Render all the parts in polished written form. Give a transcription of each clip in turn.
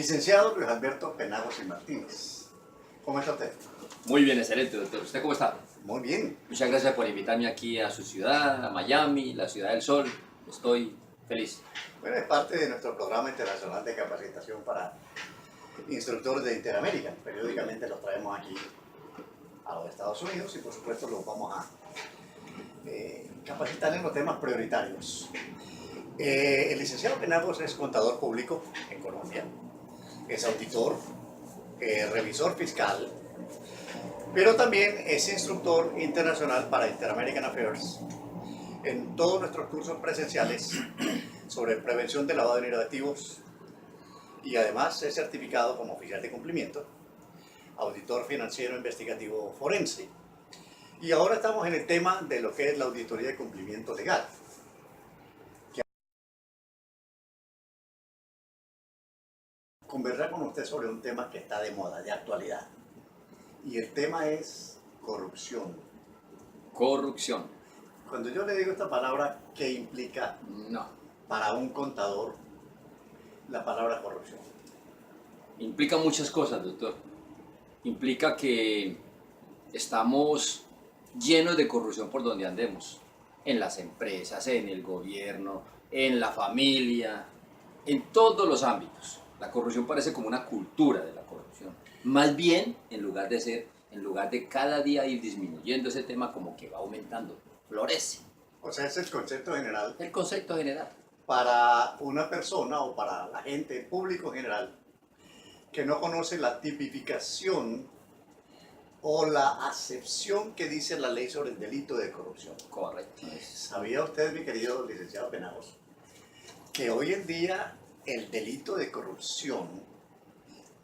Licenciado Luis Alberto Penagos y Martínez, ¿cómo está usted? Muy bien, excelente, doctor. ¿Usted cómo está? Muy bien. Muchas gracias por invitarme aquí a su ciudad, a Miami, la ciudad del sol. Estoy feliz. Bueno, es parte de nuestro programa internacional de capacitación para instructores de Interamérica. Periódicamente los traemos aquí a los Estados Unidos y por supuesto los vamos a capacitar en los temas prioritarios. El licenciado Penagos es contador público en Colombia, es auditor, revisor fiscal, pero también es instructor internacional para Interamerican Affairs en todos nuestros cursos presenciales sobre prevención de lavado de dinero de activos y además es certificado como oficial de cumplimiento, auditor financiero investigativo forense. Y ahora estamos en el tema de lo que es la auditoría de cumplimiento legal. Conversar con usted sobre un tema que está de moda, de actualidad. Y el tema es corrupción. Corrupción. Cuando yo le digo esta palabra, ¿qué implica No. para un contador la palabra corrupción? Implica muchas cosas, doctor. Implica que estamos llenos de corrupción por donde andemos. En las empresas, en el gobierno, en la familia, en todos los ámbitos. La corrupción parece como una cultura de la corrupción. Más bien, en lugar de cada día ir disminuyendo ese tema, como que va aumentando, florece. O sea, es el concepto general El concepto general. para una persona o para la gente, el público en general, que no conoce la tipificación o la acepción que dice la ley sobre el delito de corrupción. Correcto. ¿Sabía usted, mi querido licenciado Penagos, que hoy en día el delito de corrupción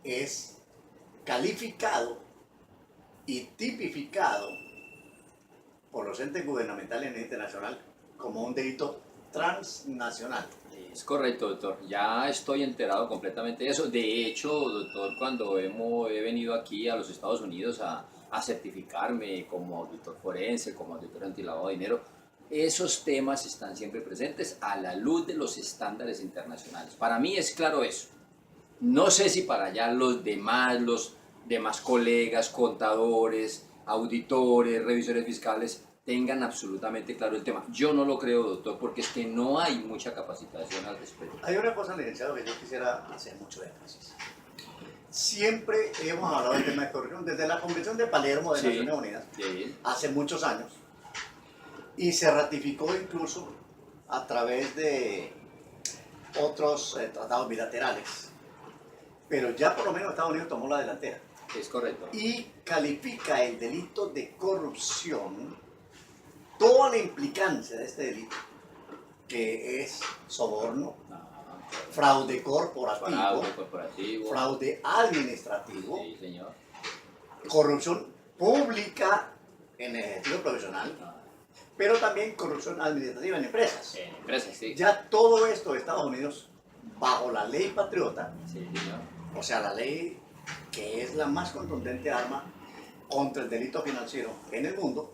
es calificado y tipificado por los entes gubernamentales a nivel internacional como un delito transnacional? Es correcto, doctor. Ya estoy enterado completamente de eso. De hecho, doctor, cuando he venido aquí a los Estados Unidos a certificarme como auditor forense, como auditor antilavado de dinero, esos temas están siempre presentes a la luz de los estándares internacionales. Para mí es claro eso. No sé si para allá los demás colegas, contadores, auditores, revisores fiscales tengan absolutamente claro el tema. Yo no lo creo, doctor, porque es que no hay mucha capacitación al respecto. Hay una cosa, licenciado, que yo quisiera hacer mucho énfasis. Siempre hemos hablado del tema de corrupción desde la Convención de Palermo de Sí, Naciones Unidas, sí. hace muchos años, y se ratificó incluso a través de otros tratados bilaterales. Pero ya por lo menos Estados Unidos tomó la delantera Es correcto. y califica el delito de corrupción, toda la implicancia de este delito, que es soborno, fraude corporativo, Fraude corporativo. fraude administrativo, Sí, señor. corrupción pública en el ejercicio profesional, pero también corrupción administrativa en empresas. En empresas, sí. Ya todo esto de Estados Unidos, bajo la ley patriota, Sí, señor. o sea, la ley que es la más contundente arma contra el delito financiero en el mundo,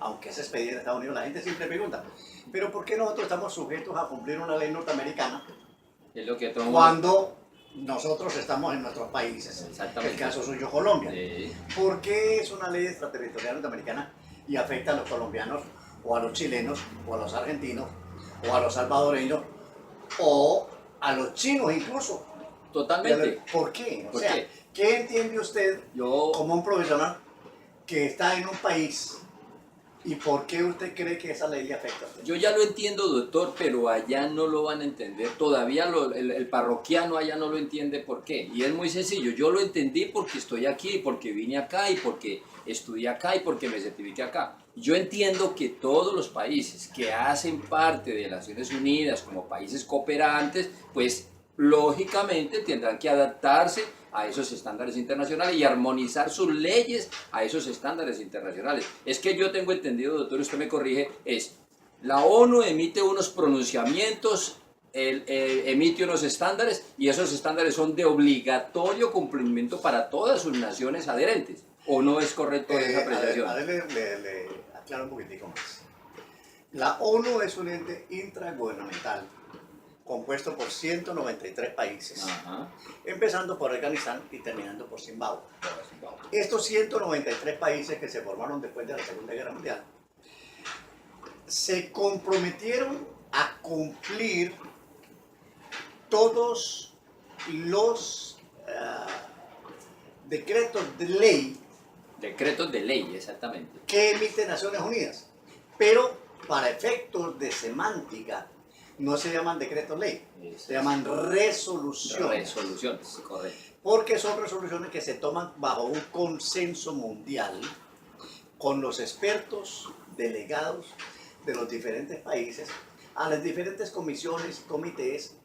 aunque es expedida en Estados Unidos, la gente siempre pregunta, pero ¿por qué nosotros estamos sujetos a cumplir una ley norteamericana Es lo que todo el mundo... cuando nosotros estamos en nuestros países? Exactamente. El caso suyo, Colombia. Sí. ¿Por qué es una ley extraterritorial norteamericana y afecta a los colombianos, o a los chilenos, o a los argentinos, o a los salvadoreños, o a los chinos incluso? Totalmente. ¿Por qué? O ¿Por sea, qué? ¿qué entiende usted Yo... como un profesional que está en un país y por qué usted cree que esa ley le afecta a usted? Yo ya lo entiendo, doctor, pero allá no lo van a entender. Todavía el parroquiano allá no lo entiende por qué. Y es muy sencillo. Yo lo entendí porque estoy aquí, porque vine acá y porque estudié acá y porque me certifiqué acá. Yo entiendo que todos los países que hacen parte de las Naciones Unidas como países cooperantes, pues lógicamente tendrán que adaptarse a esos estándares internacionales y armonizar sus leyes a esos estándares internacionales. Es que yo tengo entendido, doctor, usted me corrige, es la ONU emite unos pronunciamientos, emite unos estándares y esos estándares son de obligatorio cumplimiento para todas sus naciones adherentes. ¿O no es correcto esa apreciación? A ver, le aclaro un poquitico más. La ONU es un ente intragubernamental compuesto por 193 países, Ajá. empezando por Afganistán y terminando por Zimbabue. Estos 193 países que se formaron después de la Segunda Guerra Mundial se comprometieron a cumplir todos los decretos de ley Decretos de ley, exactamente. que emite Naciones Unidas, pero para efectos de semántica no se llaman decretos ley, se llaman resoluciones, Resoluciones, correcto. porque son resoluciones que se toman bajo un consenso mundial con los expertos delegados de los diferentes países a las diferentes comisiones, comités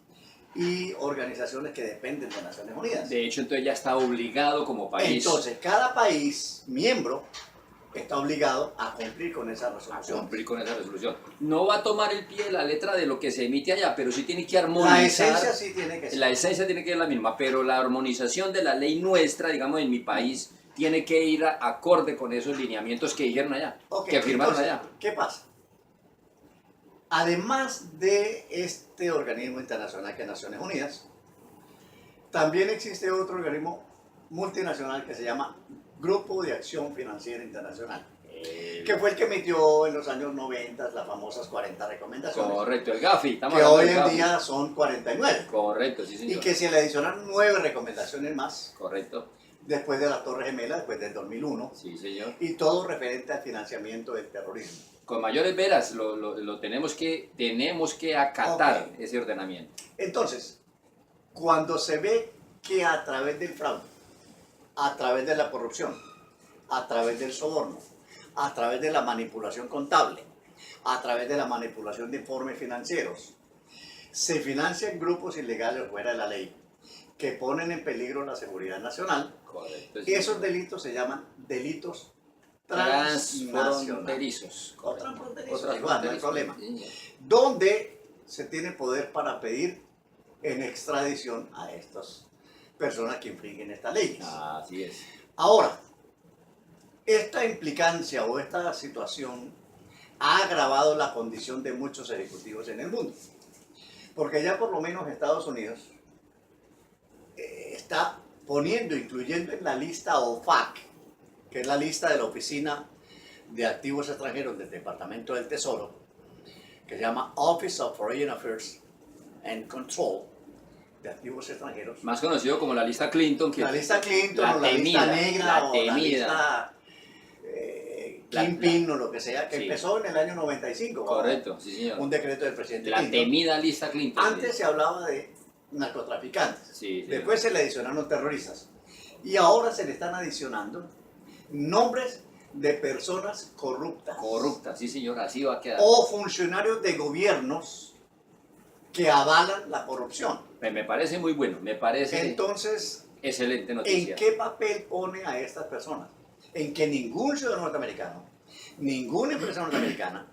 y organizaciones que dependen de Naciones Unidas. De hecho, entonces ya está obligado como país Entonces, cada país miembro está obligado a cumplir con esa a resolución. cumplir con esa resolución. No va a tomar el pie de la letra de lo que se emite allá, pero sí tiene que La armonizar. esencia sí tiene que ser. La esencia tiene que ser la misma, pero la armonización de la ley nuestra, digamos, en mi país, tiene que ir acorde con esos lineamientos que dijeron allá, Ok, que firmaron entonces, allá. ¿qué pasa? Además de este organismo internacional que es Naciones Unidas, también existe otro organismo multinacional que se llama Grupo de Acción Financiera Internacional, que fue el que emitió en los años 90 las famosas 40 recomendaciones, Correcto, el GAFI. Estamos que hablando hoy del en GAFI. día son 49, Correcto, sí, y señor. que se le adicionaron 9 recomendaciones más Correcto, después de la Torre Gemela, después del 2001, sí, señor. y todo referente al financiamiento del terrorismo. Con mayores veras lo tenemos que acatar, Ok. ese ordenamiento. Entonces, cuando se ve que a través del fraude, a través de la corrupción, a través del soborno, a través de la manipulación contable, a través de la manipulación de informes financieros, se financian grupos ilegales fuera de la ley que ponen en peligro la seguridad nacional, Correcto. sí, esos señor. delitos se llaman delitos transnacionales. Transfronterizos. O correcto. transfronterizos, O igual, no hay transfronterizos, problema. sí, señor. Donde se tiene poder para pedir en extradición a estas personas que infringen estas leyes. Así es. Ahora, esta implicancia o esta situación ha agravado la condición de muchos ejecutivos en el mundo, porque ya por lo menos Estados Unidos está poniendo, incluyendo en la lista OFAC, que es la lista de la Oficina de Activos Extranjeros del Departamento del Tesoro, que se llama Office of Foreign Affairs and Control de Activos Extranjeros. Más conocido como la lista Clinton, que La lista Clinton la o la temida, lista negra la o la temida. lista La- Kingpin o lo que sea, que sí. empezó en el año 95. Correcto, sí, señor. Un decreto del presidente La Clinton. temida lista Clinton. Antes se hablaba de narcotraficantes, Sí, sí. después se le adicionaron terroristas y ahora se le están adicionando nombres de personas corruptas Corrupta, sí, señor, así va a quedar. o funcionarios de gobiernos que avalan la corrupción. Me parece muy bueno, me parece Entonces, excelente noticia. ¿en qué papel pone a estas personas? En que ningún ciudadano norteamericano, ninguna empresa norteamericana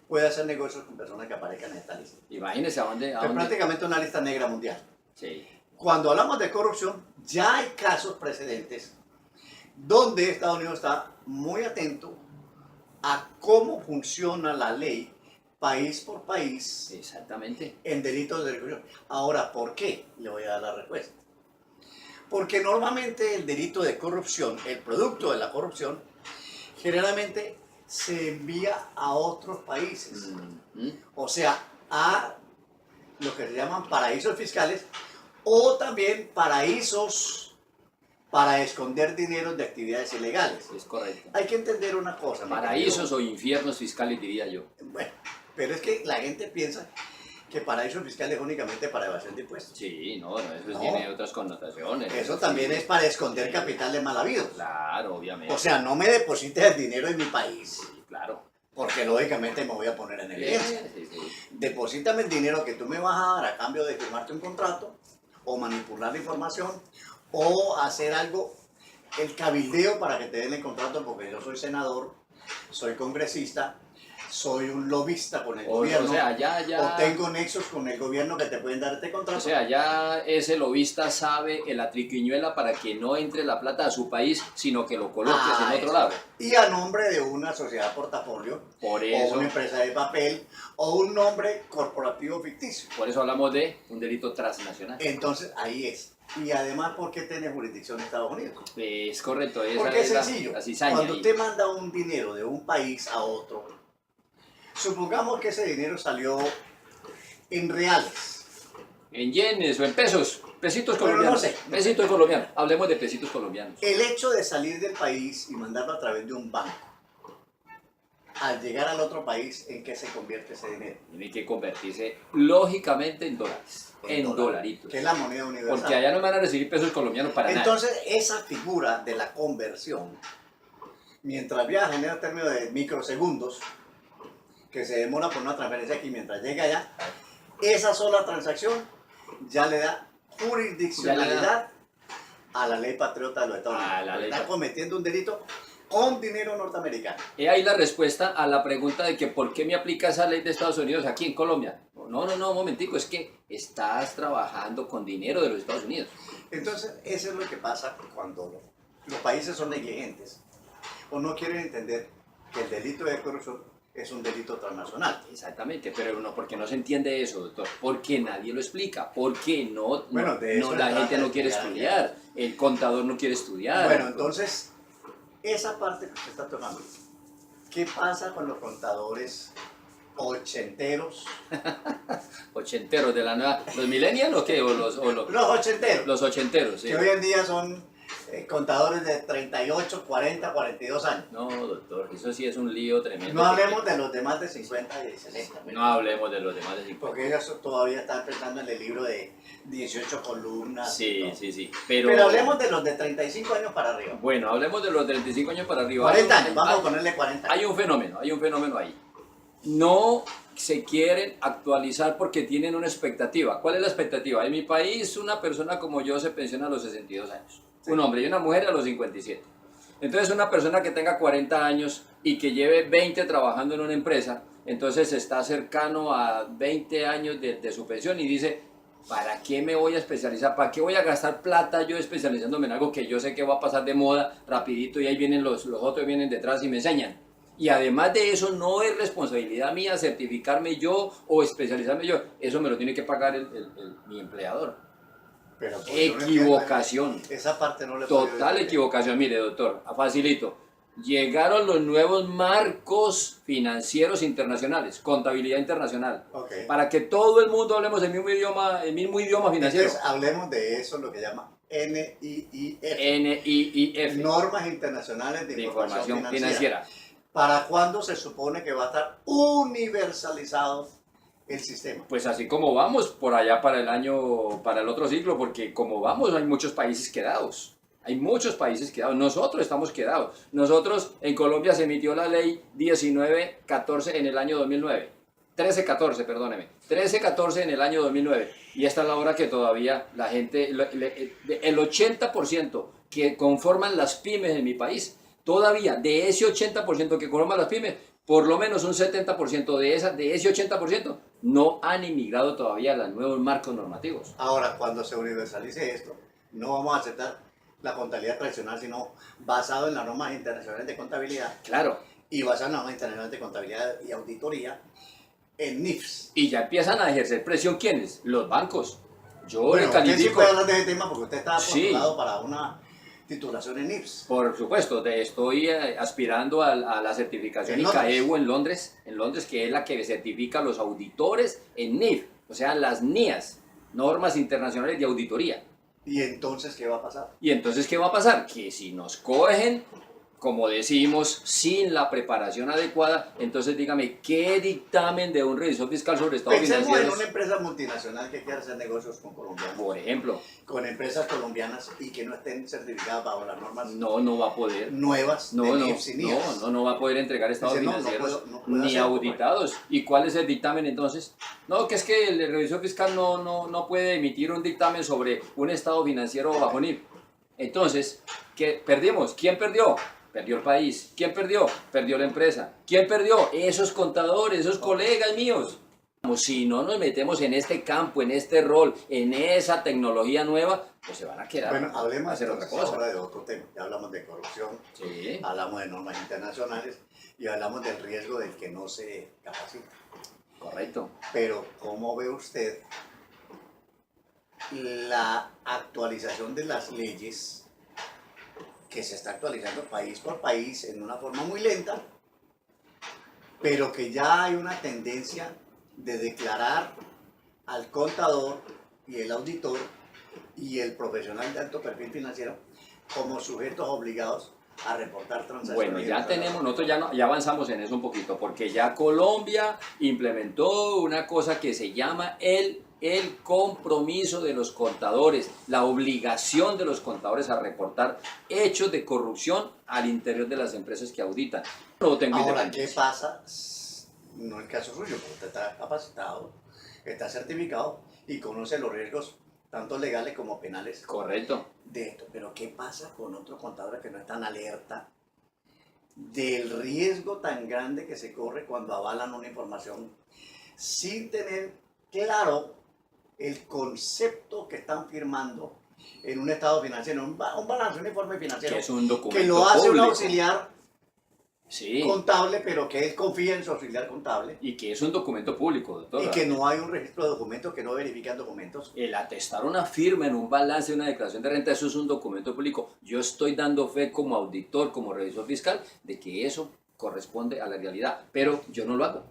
puede hacer negocios con personas que aparezcan en esta lista. Imagínese a dónde... Es prácticamente una lista negra mundial. Sí. Cuando hablamos de corrupción, ya hay casos precedentes donde Estados Unidos está muy atento a cómo funciona la ley país por país Exactamente. en delitos de corrupción. Ahora, ¿por qué? Le voy a dar la respuesta. Porque normalmente el delito de corrupción, el producto de la corrupción, generalmente se envía a otros países. O sea, a lo que se llaman paraísos fiscales o también paraísos para esconder dinero de actividades ilegales. Es correcto. Hay que entender una cosa. mi Paraísos querido. o infiernos fiscales, diría yo. Bueno, pero es que la gente piensa que paraíso fiscal es únicamente para evasión de impuestos. Sí, no, eso No. tiene otras connotaciones. Eso también Sí. es para esconder Sí. capital de mal habidos. Claro, obviamente. O sea, no me deposites el dinero en mi país, Sí, claro. porque lógicamente me voy a poner en Sí, evidencia. sí, sí. Deposítame el dinero que tú me vas a dar a cambio de firmarte un contrato, o manipular la información, o hacer algo, el cabildeo para que te den el contrato, porque yo soy senador, soy congresista, soy un lobista con el O gobierno, sea, ya, o tengo nexos con el gobierno que te pueden dar este o contrato. sea, ya ese lobista sabe en la triquiñuela para que no entre la plata a su país, sino que lo coloques en otro Eso. lado. Y a nombre de una sociedad portafolio, Por o eso, una empresa de papel, o un nombre corporativo ficticio. por eso hablamos de un delito transnacional. Entonces, ahí es. Y además, ¿por qué tiene jurisdicción en Estados Unidos? Es correcto, esa Porque es es sencillo. la cizaña Cuando ahí. usted manda un dinero de un país a otro, supongamos que ese dinero salió en reales. En yenes o en pesos, pesitos Bueno, colombianos. no sé. Pesitos colombianos, hablemos de pesitos colombianos. El hecho de salir del país y mandarlo a través de un banco, al llegar al otro país, ¿en qué se convierte ese dinero? Tiene que convertirse lógicamente en dólares, en dólar, dolaritos. que es la moneda universal. Porque allá no van a recibir pesos colombianos para nada. Entonces, esa figura de la conversión, mientras viaja en el término de microsegundos, que se demora por una transferencia aquí mientras llega allá, esa sola transacción ya le da jurisdiccionalidad a la ley patriota de los Estados Unidos. A la ley Está cometiendo un delito con dinero norteamericano. He ahí la respuesta a la pregunta de que por qué me aplica esa ley de Estados Unidos aquí en Colombia. No, un momentico, es que estás trabajando con dinero de los Estados Unidos. Entonces, eso es lo que pasa cuando los países son negligentes o no quieren entender que el delito de corrupción es un delito transnacional. Exactamente, pero no, porque no se entiende eso, doctor, porque nadie lo explica, porque Bueno, de eso la se gente trata no de quiere estudiar. estudiar, el contador no quiere estudiar. Bueno, entonces, esa parte que usted está tocando, ¿qué pasa con los contadores ochenteros? Ochenteros de la nueva, ¿los millennials o qué? Los ochenteros, Los ochenteros, sí. que hoy en día son contadores de 38, 40, 42 años. No, doctor, eso sí es un lío tremendo. No hablemos de los de más de 50 y 60. No hablemos de los demás de 50. Porque ellos todavía están pensando en el libro de 18 columnas. y Sí, todo. sí, sí. Pero hablemos de los de 35 años para arriba. Bueno, hablemos de los 35 años para arriba. 40 años, vamos a ponerle 40 años. Hay un fenómeno ahí. No se quieren actualizar porque tienen una expectativa. ¿Cuál es la expectativa? En mi país, una persona como yo se pensiona a los 62 años. Sí. Un hombre y una mujer a los 57. Entonces, una persona que tenga 40 años y que lleve 20 trabajando en una empresa, entonces está cercano a 20 años de su pensión y dice, ¿para qué me voy a especializar? ¿Para qué voy a gastar plata yo especializándome en algo que yo sé que va a pasar de moda rapidito y ahí vienen los otros vienen detrás y me enseñan? Y además de eso, no es responsabilidad mía certificarme yo o especializarme yo. Eso me lo tiene que pagar mi empleador. Pero pues, yo no entiendo, Equivocación. esa parte no le puedo Total decir. equivocación. Mire, doctor, facilito. Llegaron los nuevos marcos financieros internacionales, contabilidad internacional, Ok. para que todo el mundo hablemos el mismo idioma financiero. Entonces hablemos de eso, lo que llama NIIF. NIIF, Normas Internacionales de de Información información Financiera. financiera. ¿Para cuándo se supone que va a estar universalizado el sistema? Pues así como vamos por allá para el otro siglo, porque como vamos hay muchos países quedados. Hay muchos países quedados. Nosotros estamos quedados. Nosotros, en Colombia se emitió la ley 1914 en el año 2009. 1314, perdóneme. 1314 en el año 2009. Y esta es la hora que todavía la gente, el 80% que conforman las pymes en mi país, todavía de ese 80% que conforman las pymes, por lo menos un 70% de ese 80% no han inmigrado todavía a los nuevos marcos normativos. Ahora, cuando se universalice esto, no vamos a aceptar la contabilidad tradicional, sino basado en las normas internacionales de contabilidad Claro. y basado en las normas internacionales de contabilidad y auditoría en NIFS. Y ya empiezan a ejercer presión, ¿quiénes? Los bancos. Yo Bueno, le usted sí califico, puede hablar de ese tema porque usted está Sí. postulado para una titulación en NIFS. por supuesto, estoy aspirando a la certificación ¿En Londres? ICAEU en Londres, que es la que certifica a los auditores en NIF, o sea, las NIAs, Normas Internacionales de Auditoría. ¿Y entonces qué va a pasar? Y entonces, ¿qué va a pasar? Que si nos cogen, como decimos, sin la preparación adecuada, entonces dígame, ¿qué dictamen de un revisor fiscal sobre estados Pensemos en financieros? una empresa multinacional que quiera hacer negocios con colombianos, Por ejemplo, con empresas colombianas y que no estén certificadas bajo las normas no va a poder. nuevas de NIFS y NIAS. No va a poder entregar estados Dice, no financieros puedo ni hacerlo, auditados. ¿Y cuál es el dictamen entonces? No, que es que el revisor fiscal no puede emitir un dictamen sobre un estado financiero bajo NIF. Entonces, ¿qué perdimos? ¿Quién perdió? Perdió el país. ¿Quién perdió? Perdió la empresa. ¿Quién perdió? Esos contadores, esos colegas míos. Como si no nos metemos en este campo, en este rol, en esa tecnología nueva, pues se van a quedar. Bueno, hablemos a hacer otra cosa. ahora de otro tema. Ya hablamos de corrupción, Sí, hablamos de normas internacionales y hablamos del riesgo del que no se capacita. correcto. Pero, ¿cómo ve usted la actualización de las leyes que se está actualizando país por país en una forma muy lenta, pero que ya hay una tendencia de declarar al contador y el auditor y el profesional de alto perfil financiero como sujetos obligados a reportar transacciones? Bueno, ya tenemos, nosotros ya avanzamos en eso un poquito, porque ya Colombia implementó una cosa que se llama el compromiso de los contadores, la obligación de los contadores a reportar hechos de corrupción al interior de las empresas que auditan. No tengo Ahora, ¿qué independencia. pasa? No el caso suyo, porque usted está capacitado, está certificado y conoce los riesgos tanto legales como penales Correcto. de esto. Pero ¿qué pasa con otros contadores que no están alerta del riesgo tan grande que se corre cuando avalan una información sin tener claro el concepto que están firmando en un estado financiero, un balance, un informe financiero, Que es un documento que lo hace un público. auxiliar Sí, contable, pero que él confía en su auxiliar contable y que es un documento público, doctor. y que no hay un registro de documentos, que no verifican documentos? El atestar una firma en un balance, una declaración de renta, eso es un documento público. Yo estoy dando fe como auditor, como revisor fiscal, de que eso corresponde a la realidad, pero yo no lo hago.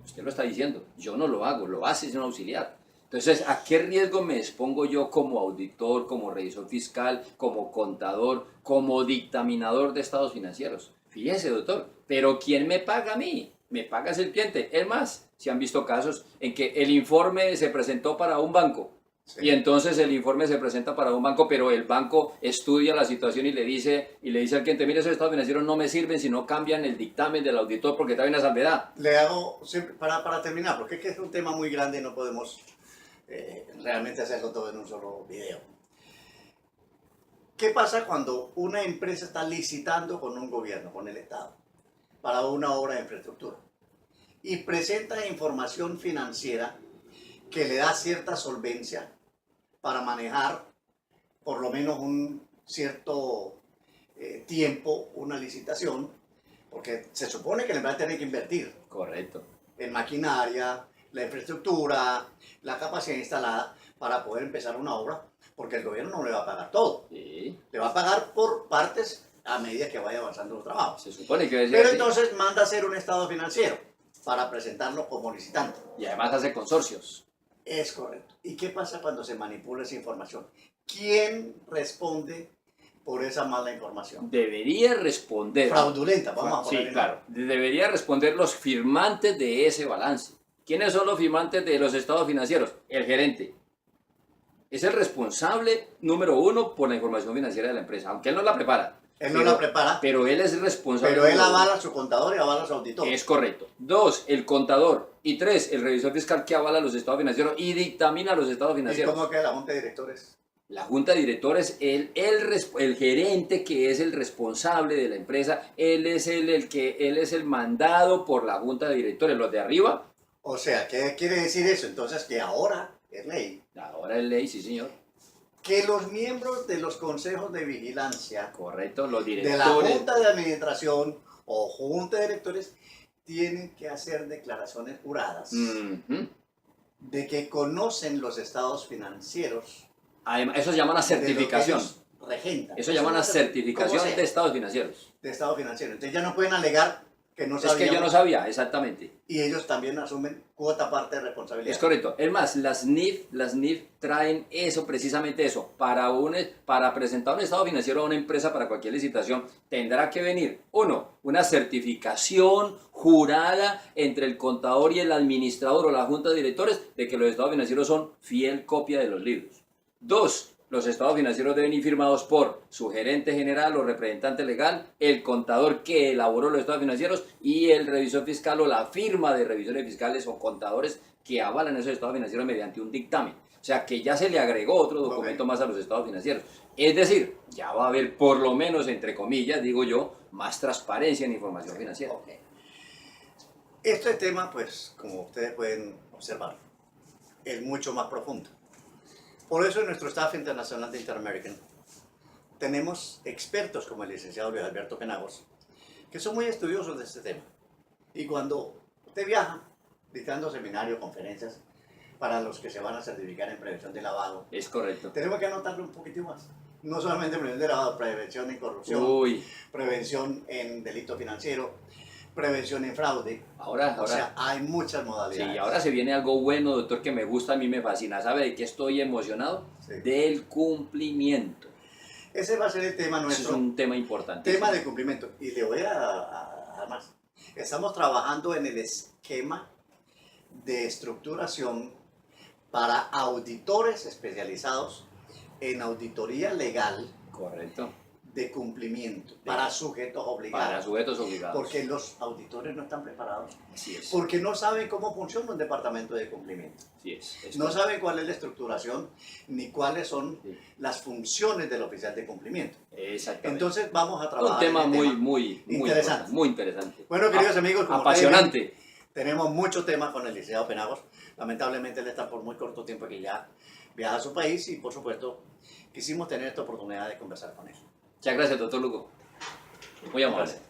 Usted lo está diciendo, yo no lo hago, lo hace un auxiliar. Entonces, ¿a qué riesgo me expongo yo como auditor, como revisor fiscal, como contador, como dictaminador de estados financieros? Fíjese, doctor, pero ¿quién me paga a mí? Me paga el cliente. Es más, se han visto casos en que el informe se presentó para un banco Sí. y entonces el informe se presenta para un banco, pero el banco estudia la situación y le dice al cliente, mire, esos estados financieros no me sirven si no cambian el dictamen del auditor porque trae una salvedad. Le hago, para terminar, porque es que es un tema muy grande y no podemos realmente hacerlo todo en un solo video. ¿Qué pasa cuando una empresa está licitando con un gobierno, con el Estado, para una obra de infraestructura y presenta información financiera que le da cierta solvencia para manejar por lo menos un cierto tiempo una licitación, porque se supone que la empresa tiene que invertir Correcto. en maquinaria, la infraestructura, la capacidad instalada para poder empezar una obra, porque el gobierno no le va a pagar todo, Sí, le va a pagar por partes a medida que vaya avanzando los trabajos. se supone que debe ser Pero así. entonces manda a hacer un estado financiero para presentarlo como licitante. Y además hace consorcios. Es correcto. ¿Y qué pasa cuando se manipula esa información? ¿Quién responde por esa mala información? Debería responder. Fraudulenta, vamos a poner. Sí, claro. Debería responder los firmantes de ese balance. ¿Quiénes son los firmantes de los estados financieros? El gerente. Es el responsable número uno por la información financiera de la empresa, aunque él no la prepara. Él no la prepara, Pero él es el responsable. pero él número uno. avala a su contador y avala a su auditor. Es correcto. 2, el contador. Y 3, el revisor fiscal que avala los estados financieros y dictamina los estados ¿Y financieros. cómo queda la junta de directores? La junta de directores, el gerente que es el responsable de la empresa, él es el mandado por la junta de directores. Los de arriba, O sea, ¿qué quiere decir eso? Entonces que ahora es ley ahora es ley, sí señor. que los miembros de los consejos de vigilancia Correcto, los de la directores. junta de administración o junta de directores tienen que hacer declaraciones juradas Ujú. de que conocen los estados financieros Además, eso se llama una de lo que certificación. ellos regentan. Eso se llama una ¿Cómo certificación sea? de estados financieros. De estado financiero. Entonces ya no pueden alegar que no Es que sabían yo no sabía, exactamente. y ellos también asumen cuota parte de responsabilidad. Es correcto. Es más, las NIF traen eso, precisamente eso. Para presentar un estado financiero a una empresa para cualquier licitación, tendrá que venir, uno, una certificación jurada entre el contador y el administrador o la junta de directores de que los estados financieros son fiel copia de los libros. 2, los estados financieros deben ir firmados por su gerente general o representante legal, el contador que elaboró los estados financieros y el revisor fiscal o la firma de revisores fiscales o contadores que avalan esos estados financieros mediante un dictamen. O sea que ya se le agregó otro documento más a los estados financieros. Es decir, ya va a haber por lo menos, entre comillas, digo yo, más transparencia en información financiera. Ok. Este tema, pues, como ustedes pueden observar, es mucho más profundo. Por eso en nuestro staff internacional de Interamerican tenemos expertos como el licenciado Luis Alberto Penagos, que son muy estudiosos de este tema. Y cuando usted viaja, dictando seminarios, conferencias, para los que se van a certificar en prevención de lavado, Es correcto. tenemos que anotarlo un poquito más. No solamente prevención de lavado, prevención en corrupción, Uy, prevención en delito financiero, prevención en fraude. ahora, O sea, hay muchas sí, modalidades. ahora se viene algo bueno, doctor, que me gusta, a mí me fascina. ¿Sabe de qué estoy emocionado? Sí. Del cumplimiento. Ese va a ser el tema Eso es nuestro. un tema importante. Tema de cumplimiento. Y le voy a dar más. Estamos trabajando en el esquema de estructuración para auditores especializados en auditoría legal Correcto. de cumplimiento para sujetos obligados. Para sujetos obligados. Porque los auditores no están preparados. Así es. Porque no saben cómo funciona un departamento de cumplimiento. Así es. No saben cuál es la estructuración ni cuáles son Sí. las funciones del oficial de cumplimiento. Exactamente. Entonces vamos a un trabajar tema en el muy, tema. muy Interesante. importante, muy interesante. Bueno, queridos amigos, como apasionante. ustedes ven, tenemos muchos temas con el licenciado Penagos. Lamentablemente él está por muy corto tiempo que ya viaja a su país y por supuesto quisimos tener esta oportunidad de conversar con él. Muchas gracias, doctor Lugo. Muy amable. Gracias.